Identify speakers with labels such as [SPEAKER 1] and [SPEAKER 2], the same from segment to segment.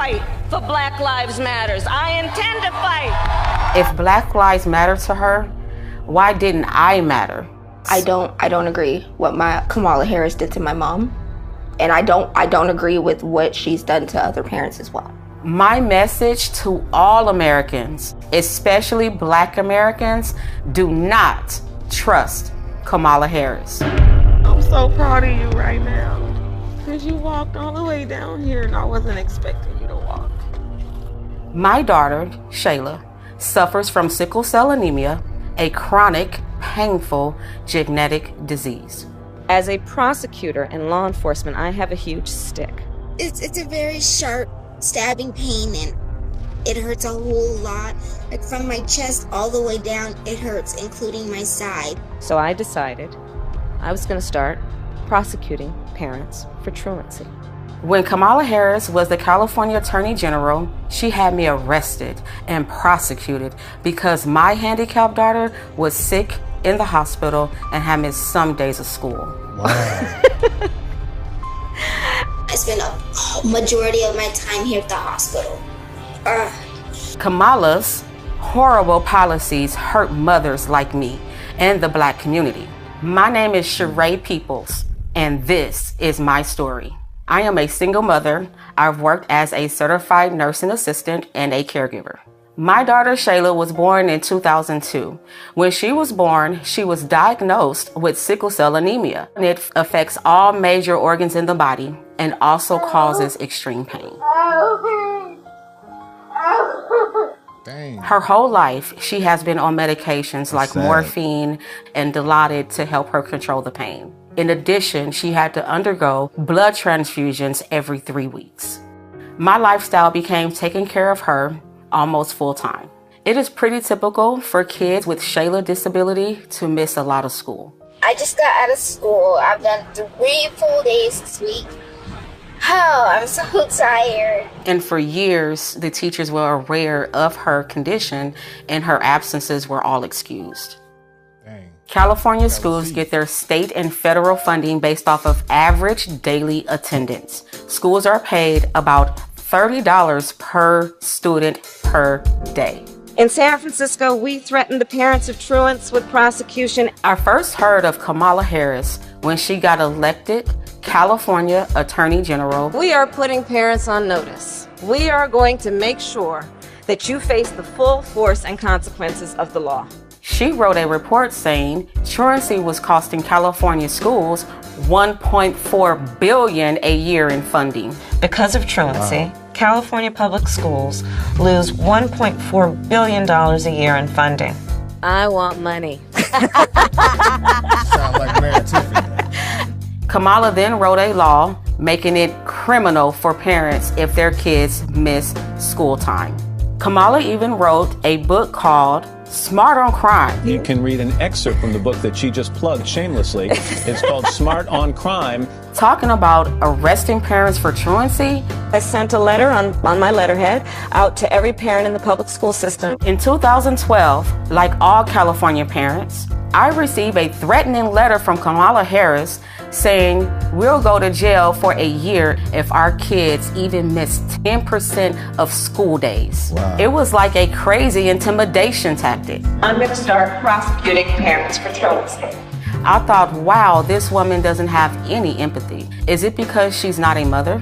[SPEAKER 1] fight for Black Lives Matters. I intend to fight.
[SPEAKER 2] If Black Lives matter to her, why didn't I matter?
[SPEAKER 3] I don't agree what Kamala Harris did to my mom. And I don't agree with what she's done to other parents as well.
[SPEAKER 2] My message to all Americans, especially Black Americans, do not trust Kamala Harris.
[SPEAKER 4] I'm so proud of you right now, because you walked all the way down here and I wasn't expecting you to walk.
[SPEAKER 2] My daughter, Shayla, suffers from sickle cell anemia, a chronic, painful genetic disease.
[SPEAKER 5] As a prosecutor and law enforcement, I have a huge stick.
[SPEAKER 6] It's a very sharp stabbing pain, and it hurts a whole lot. Like from my chest all the way down, it hurts, including my side.
[SPEAKER 5] So I decided I was going to start prosecuting parents for truancy.
[SPEAKER 2] When Kamala Harris was the California Attorney General, she had me arrested and prosecuted because my handicapped daughter was sick in the hospital and had missed some days of school.
[SPEAKER 7] Wow.
[SPEAKER 6] I spent a majority of my time here at the hospital.
[SPEAKER 2] Kamala's horrible policies hurt mothers like me and the Black community. My name is Sheree Peoples, and this is my story. I am a single mother. I've worked as a certified nursing assistant and a caregiver. My daughter Shayla was born in 2002. When she was born, she was diagnosed with sickle cell anemia. It affects all major organs in the body and also causes extreme pain.
[SPEAKER 7] Dang.
[SPEAKER 2] Her whole life, she has been on medications like morphine and Dilaudid to help her control the pain. In addition, she had to undergo blood transfusions every 3 weeks. My lifestyle became taking care of her almost full time. It is pretty typical for kids with Shayla disability to miss a lot of school.
[SPEAKER 6] I just got out of school. I've done 3 full days this week. Oh, I'm so tired.
[SPEAKER 2] And for years, the teachers were aware of her condition and her absences were all excused.
[SPEAKER 7] Dang.
[SPEAKER 2] California schools get their state and federal funding based off of average daily attendance. Schools are paid about $30 per student per day.
[SPEAKER 5] In San Francisco, we threatened the parents of truants with prosecution.
[SPEAKER 2] I first heard of Kamala Harris when she got elected California Attorney General.
[SPEAKER 5] We are putting parents on notice. We are going to make sure that you face the full force and consequences of the law.
[SPEAKER 2] She wrote a report saying truancy was costing California schools $1.4 billion a year in funding.
[SPEAKER 5] Because of truancy, California public schools lose $1.4 billion a year in funding. I want money.
[SPEAKER 7] Sound like Mayor Tiffany.
[SPEAKER 2] Kamala then wrote a law making it criminal for parents if their kids miss school time. Kamala even wrote a book called Smart on Crime.
[SPEAKER 8] You can read an excerpt from the book that she just plugged shamelessly. It's called Smart on Crime.
[SPEAKER 2] Talking about arresting parents for truancy.
[SPEAKER 5] I sent a letter on my letterhead out to every parent in the public school system.
[SPEAKER 2] In 2012, like all California parents, I received a threatening letter from Kamala Harris saying we'll go to jail for a year if our kids even miss 10% of school days.
[SPEAKER 7] Wow.
[SPEAKER 2] It was like a crazy intimidation tactic.
[SPEAKER 5] I'm going to start prosecuting parents for truancy.
[SPEAKER 2] I thought, wow, this woman doesn't have any empathy. Is it because she's not a mother?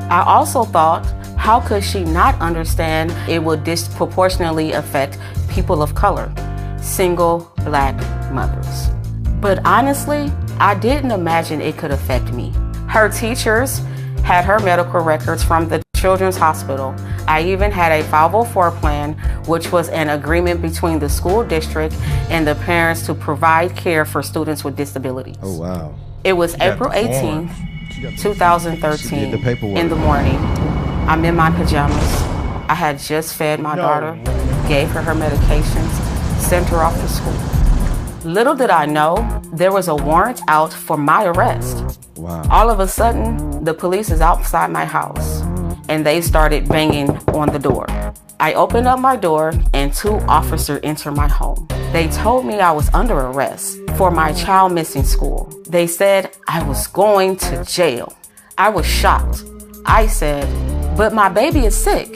[SPEAKER 2] I also thought, how could she not understand it would disproportionately affect people of color, single Black mothers? But honestly, I didn't imagine it could affect me. Her teachers had her medical records from the Children's Hospital. I even had a 504 plan, which was an agreement between the school district and the parents to provide care for students with disabilities.
[SPEAKER 7] Oh, wow.
[SPEAKER 2] It was April 18th, 2013, in the morning. I'm in my pajamas. I had just fed my daughter, gave her her medications, sent her off to school. Little did I know, there was a warrant out for my arrest.
[SPEAKER 7] Wow.
[SPEAKER 2] All of a sudden, the police is outside my house, and they started banging on the door. I opened up my door, and 2 officers entered my home. They told me I was under arrest for my child missing school. They said I was going to jail. I was shocked. I said, but my baby is sick.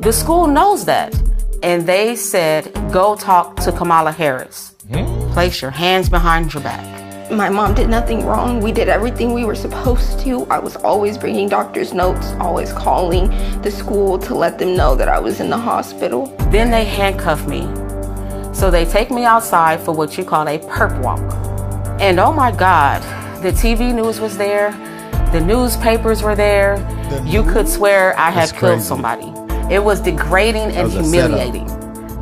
[SPEAKER 2] The school knows that. And they said, go talk to Kamala Harris. Place your hands behind your back.
[SPEAKER 3] My mom did nothing wrong. We did everything we were supposed to. I was always bringing doctor's notes, always calling the school to let them know that I was in the hospital.
[SPEAKER 2] Then they handcuff me. So they take me outside for what you call a perp walk. And oh my God, the TV news was there. The newspapers were there. You could swear I had killed somebody. It was degrading and humiliating.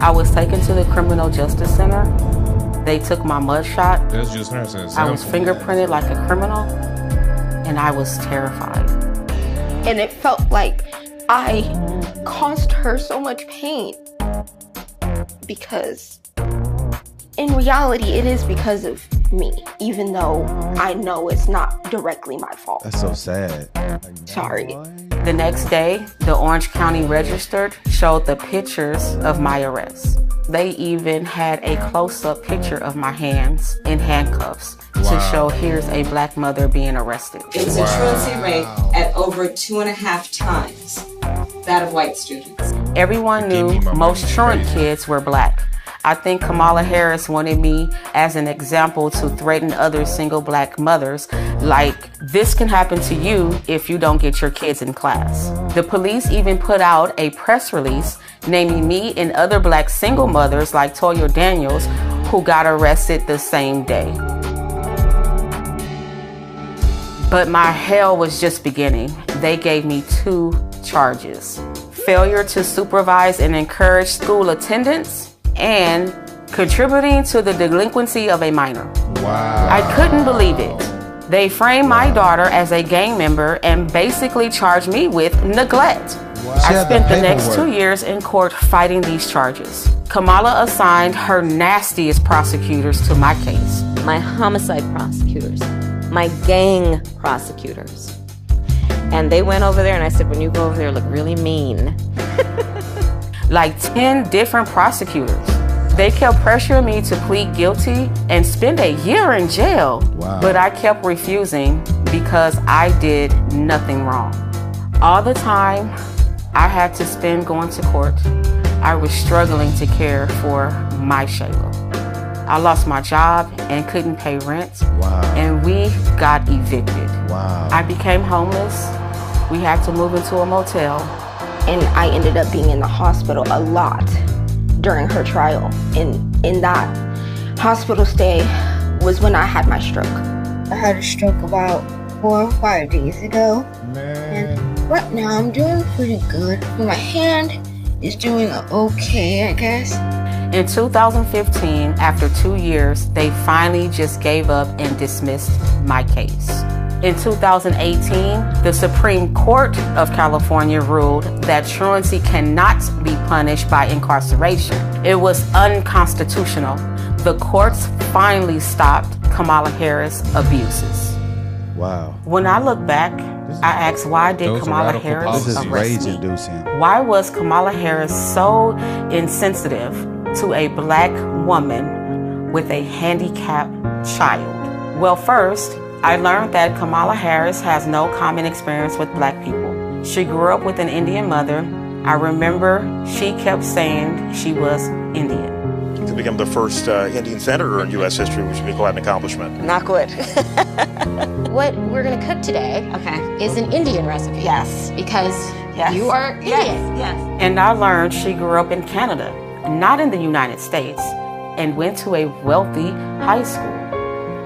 [SPEAKER 2] I was taken to the Criminal Justice Center. They took my mug shot.
[SPEAKER 7] That's just her saying
[SPEAKER 2] I was fingerprinted like a criminal, and I was terrified.
[SPEAKER 3] And it felt like I caused her so much pain. Because in reality, it is because of me, even though I know it's not directly my fault.
[SPEAKER 9] That's so sad.
[SPEAKER 3] Sorry.
[SPEAKER 2] The next day, the Orange County Register showed the pictures of my arrest. They even had a close-up picture of my hands in handcuffs to show here's a black mother being arrested.
[SPEAKER 5] It was a truancy rate at over 2.5 times that of white students.
[SPEAKER 2] Everyone knew most truant kids were black. I think Kamala Harris wanted me as an example to threaten other single black mothers, like, this can happen to you if you don't get your kids in class. The police even put out a press release naming me and other black single mothers like Toya Daniels, who got arrested the same day. But my hell was just beginning. They gave me 2 charges: failure to supervise and encourage school attendance, and contributing to the delinquency of a minor.
[SPEAKER 7] Wow.
[SPEAKER 2] I couldn't believe it. They framed my daughter as a gang member and basically charged me with neglect.
[SPEAKER 7] Wow.
[SPEAKER 2] I spent the next 2 years in court fighting these charges. Kamala assigned her nastiest prosecutors to my case.
[SPEAKER 5] My homicide prosecutors, my gang prosecutors. And they went over there and I said, when you go over there, look really mean.
[SPEAKER 2] Like 10 different prosecutors. They kept pressuring me to plead guilty and spend a year in jail.
[SPEAKER 7] Wow.
[SPEAKER 2] But I kept refusing because I did nothing wrong. All the time I had to spend going to court, I was struggling to care for my Shayla. I lost my job and couldn't pay rent.
[SPEAKER 7] Wow.
[SPEAKER 2] And we got evicted.
[SPEAKER 7] Wow.
[SPEAKER 2] I became homeless. We had to move into a motel.
[SPEAKER 3] And I ended up being in the hospital a lot during her trial. And in that hospital stay was when I had my stroke.
[SPEAKER 6] I had a stroke about 4 or 5 days ago.
[SPEAKER 7] Man.
[SPEAKER 6] And right now I'm doing pretty good. My hand is doing okay, I guess.
[SPEAKER 2] In 2015, after 2 years, they finally just gave up and dismissed my case. In 2018, the Supreme Court of California ruled that truancy cannot be punished by incarceration. It was unconstitutional. The courts finally stopped Kamala Harris' abuses.
[SPEAKER 9] Wow.
[SPEAKER 2] When I look back, I ask, why did
[SPEAKER 7] Those are
[SPEAKER 2] Kamala
[SPEAKER 7] radical
[SPEAKER 2] Harris
[SPEAKER 9] This is
[SPEAKER 2] arrest me?
[SPEAKER 9] rage-inducing.
[SPEAKER 2] Why was Kamala Harris so insensitive to a black woman with a handicapped child? Well, first, I learned that Kamala Harris has no common experience with black people. She grew up with an Indian mother. I remember she kept saying she was Indian.
[SPEAKER 10] To become the first Indian senator in U.S. history, which would be quite an accomplishment.
[SPEAKER 5] Not good.
[SPEAKER 11] What we're gonna cook today is an Indian recipe.
[SPEAKER 5] Yes.
[SPEAKER 11] Because you are Indian.
[SPEAKER 5] Yes.
[SPEAKER 2] And I learned she grew up in Canada, not in the United States, and went to a wealthy high school.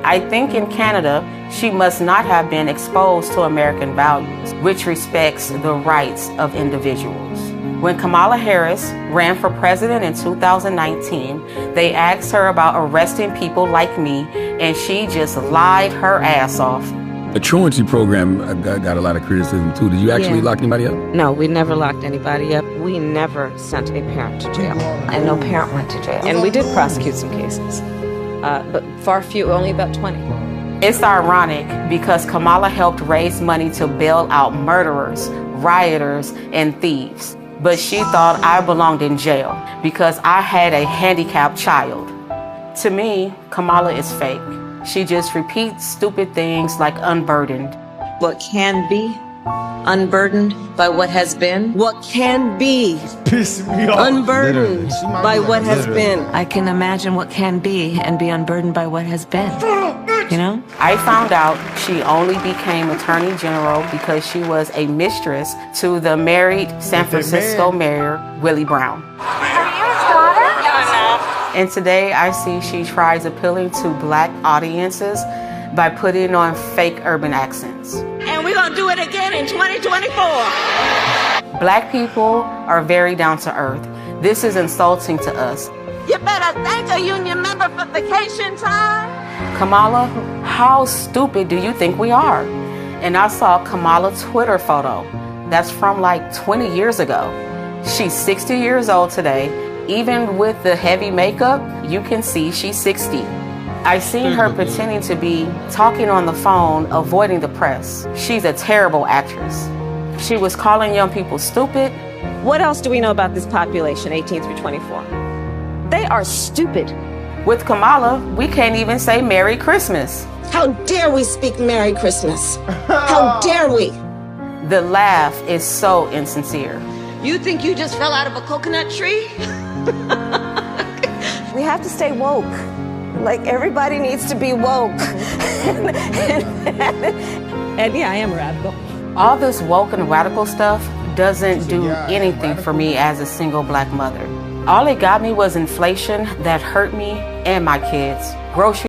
[SPEAKER 2] I think in Canada, she must not have been exposed to American values, which respects the rights of individuals. When Kamala Harris ran for president in 2019, they asked her about arresting people like me, and she just lied her ass off.
[SPEAKER 12] The truancy program got a lot of criticism too. Did you actually lock anybody up?
[SPEAKER 5] No, we never locked anybody up. We never sent a parent to jail. And no parent went to jail. And we did prosecute some cases. But far few, only about 20.
[SPEAKER 2] It's ironic because Kamala helped raise money to bail out murderers, rioters, and thieves. But she thought I belonged in jail because I had a handicapped child. To me, Kamala is fake. She just repeats stupid things like unburdened.
[SPEAKER 5] What can be Unburdened by what has been. What can be. Unburdened by what has been. I can imagine what can be and be unburdened by what has been. You know?
[SPEAKER 2] I found out she only became Attorney General because she was a mistress to the married San Francisco Mayor, Willie Brown. And today I see she tries appealing to black audiences by putting on fake urban accents.
[SPEAKER 1] And we're going to do it again in 2024.
[SPEAKER 2] Black people are very down to earth. This is insulting to us.
[SPEAKER 1] You better thank a union member for vacation time.
[SPEAKER 2] Kamala, how stupid do you think we are? And I saw Kamala's Twitter photo. That's from like 20 years ago. She's 60 years old today. Even with the heavy makeup, you can see she's 60. I seen her pretending to be talking on the phone, avoiding the press. She's a terrible actress. She was calling young people stupid.
[SPEAKER 5] What else do we know about this population, 18 through 24? They are stupid.
[SPEAKER 2] With Kamala, we can't even say Merry Christmas.
[SPEAKER 1] How dare we speak Merry Christmas? How dare we?
[SPEAKER 2] The laugh is so insincere.
[SPEAKER 1] You think you just fell out of a coconut tree?
[SPEAKER 5] We have to stay woke. Like, everybody needs to be woke. And yeah, I am a radical.
[SPEAKER 2] All this woke and radical stuff doesn't do anything for me as a single black mother. All it got me was inflation that hurt me and my kids. Grocery